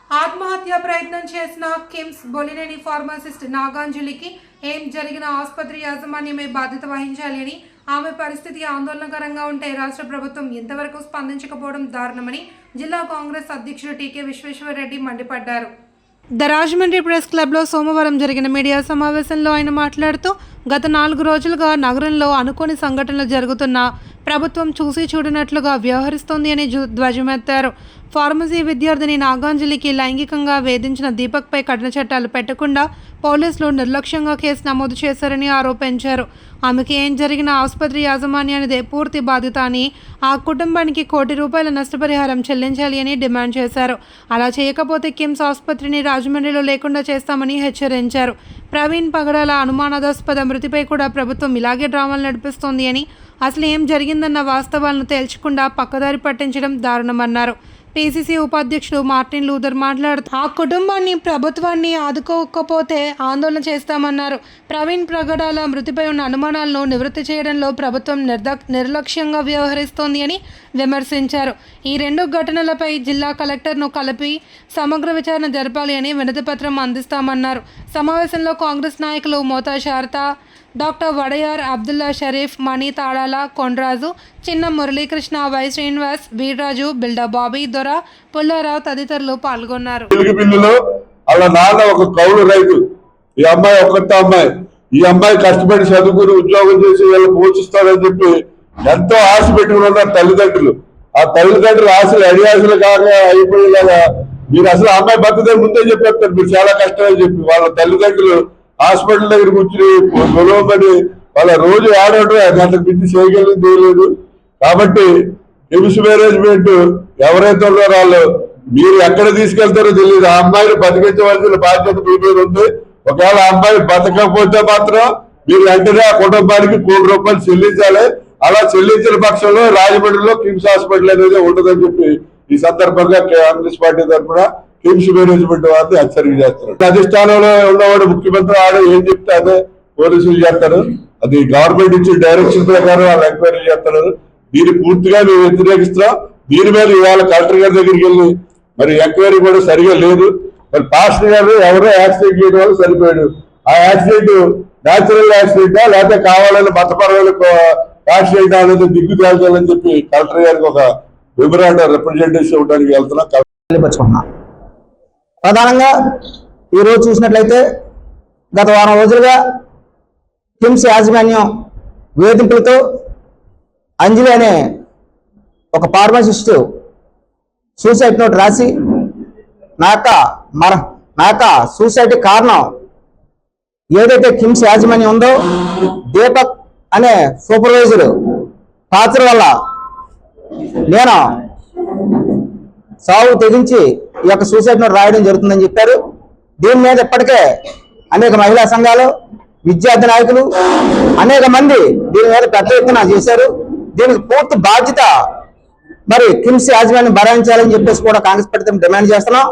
ఆత్మహత్య ప్రయత్నం చేసిన కిమ్స్ బొలినేని ఫార్మసిస్ట్ నాగాంజలికి ఏం జరిగిన ఆసుపత్రి యాజమాన్యమే బాధ్యత వహించాలి అని, ఆమె పరిస్థితి ఆందోళనకరంగా ఉంటే రాష్ట్ర ప్రభుత్వం ఇంతవరకు స్పందించకపోవడం దారుణమని జిల్లా కాంగ్రెస్ అధ్యక్షుడు టీకే విశ్వేశ్వరరెడ్డి మండిపడ్డారు. ద రాజమండ్రి ప్రెస్ క్లబ్లో సోమవారం జరిగిన మీడియా సమావేశంలో ఆయన మాట్లాడుతూ, గత 4 రోజులుగా నగరంలో అనుకోని సంఘటనలు జరుగుతున్నా ప్రభుత్వం చూసి చూడనట్లుగా వ్యవహరిస్తోంది అని ధ్వజమెత్తారు. ఫార్మసీ విద్యార్థిని నాగాంజలికి లైంగికంగా వేధించిన దీపక్పై కఠిన చట్టాలు పెట్టకుండా పోలీసులు నిర్లక్ష్యంగా కేసు నమోదు చేశారని ఆరోపించారు. ఆమెకి ఏం జరిగిన ఆసుపత్రి యాజమాన్యానిదే పూర్తి బాధ్యత అని, ఆ కుటుంబానికి ₹1 కోటి నష్టపరిహారం చెల్లించాలి అని డిమాండ్ చేశారు. అలా చేయకపోతే కిమ్స్ ఆసుపత్రిని రాజమండ్రిలో లేకుండా చేస్తామని హెచ్చరించారు. ప్రవీణ్ పగడాల అనుమానాస్పద మృతిపై కూడా ప్రభుత్వం ఇలాగే డ్రామాలు నడిపిస్తోంది అని, అసలు ఏం జరిగిందన్న వాస్తవాలను తేల్చకుండా పక్కదారి పట్టించడం దారుణమన్నారు. పీసీసీ ఉపాధ్యక్షుడు మార్టిన్ లూథర్ మాట్లాడుతూ, ఆ కుటుంబాన్ని ప్రభుత్వాన్ని ఆదుకోకపోతే ఆందోళన చేస్తామన్నారు. ప్రవీణ్ పగడాల మృతిపై ఉన్న అనుమానాలను నివృత్తి చేయడంలో ప్రభుత్వం నిర్లక్ష్యంగా వ్యవహరిస్తోంది అని విమర్శించారు. ఈ 2 ఘటనలపై జిల్లా కలెక్టర్ను కలిపి సమగ్ర విచారణ జరపాలి అని వినతిపత్రం అందిస్తామన్నారు. సమావేశంలో కాంగ్రెస్ నాయకులు మోతా శారద, డాక్టర్ వడయార్, అబ్దుల్లా షరీఫ్, మణి తాడాల, కొండరాజు, చిన్న మురళీకృష్ణ, వై శ్రీనివాస్, వీర్రాజు, బిల్డా బాబీ, దొర, పుల్లారావు తదితరులు పాల్గొన్నారు. ఈ అమ్మాయి కష్టపడి చదువుకుని ఉద్యోగం చేసి వీళ్ళు పోషిస్తారని చెప్పి ఎంతో ఆశ పెట్టుకున్నారు తల్లిదండ్రులు. ఆ తల్లిదండ్రులు ఆశలు అడియాశలు కాక అయిపోయేలాగా మీరు అసలు అమ్మాయి బతుకుదే ముందే చెప్పేస్తారు, మీరు చాలా కష్టమని చెప్పి వాళ్ళ తల్లిదండ్రులు హాస్పిటల్ దగ్గర కూర్చుని గొడవమని వాళ్ళ రోజు ఆడటం అంతకు మించి చేయగలిగింది లేదు. కాబట్టి కిమ్స్ మేనేజ్మెంట్ ఎవరైతే ఉన్నారో వాళ్ళు మీరు ఎక్కడ తీసుకెళ్తారో తెలియదు. ఆ అమ్మాయిని బతికించవలసిన బాధ్యత మీ మీద ఉంది. ఒకవేళ ఆ అమ్మాయి బతకపోతే మాత్రం మీరు వెంటనే ఆ కుటుంబానికి ₹1 కోటి చెల్లించాలి. అలా చెల్లించిన పక్షంలో రాజమండ్రిలో కిమ్స్ హాస్పిటల్ అనేది ఉండదని చెప్పి ఈ సందర్భంగా కాంగ్రెస్ పార్టీ తరఫున కిమ్స్ మేనేజ్మెంట్ వారిని హెచ్చరిక చేస్తారు. అధిష్టానంలో ఉన్నవాడు ముఖ్యమంత్రి ఆడ ఏం చెప్తే అదే పోలీసులు చేస్తారు. అది గవర్నమెంట్ ఇచ్చిన డైరెక్షన్ ప్రకారం వాళ్ళు ఎంక్వైరీ చేస్తారు. దీన్ని పూర్తిగా మేము వ్యతిరేకిస్తున్నాం. దీని మీద ఇవాళ కలెక్టర్ గారి దగ్గరికి వెళ్ళి మరి ఎంక్వైరీ కూడా సరిగా లేదు. మరి పాస్టర్ గారు ఎవరో యాక్సిడెంట్ చేయడం వల్ల సరిపోయాడు. ఆ యాక్సిడెంట్ న్యాచురల్ యాక్సిడెంటా లేకపోతే కావాలని మతపరమైన యాక్సిడెంట్ అనేది దిగ్గు తేల్చాలని చెప్పి కలెక్టర్ గారికి ఒక వివరాలు రిప్రజెంటేషన్ ఇవ్వడానికి వెళ్తున్నాం. ప్రధానంగా ఈరోజు చూసినట్లయితే గత వారం రోజులుగా కిమ్స్ యాజమాన్యం వేధింపులతో అంజలి అనే ఒక ఫార్మసిస్టు సూసైడ్ నోట్ రాసి నాక సూసైడ్ కారణం ఏదైతే కిమ్స్ యాజమాన్యం ఉందో దీపక్ అనే సూపర్వైజర్ టార్చర్ వల్ల నేను సాగు తెగించి ఈ యొక్క సూసైడ్ నోట్ రాయడం జరుగుతుందని చెప్పారు. దీని మీద ఇప్పటికే అనేక మహిళా సంఘాలు, విద్యార్థి నాయకులు అనేక మంది దీని మీద పెద్ద ఎత్తున చేశారు. దీనికి పూర్తి బాధ్యత మరి కిమ్స్ యాజమాన్యం భరాయించాలని చెప్పేసి కూడా కాంగ్రెస్ పార్టీ డిమాండ్ చేస్తున్నాం.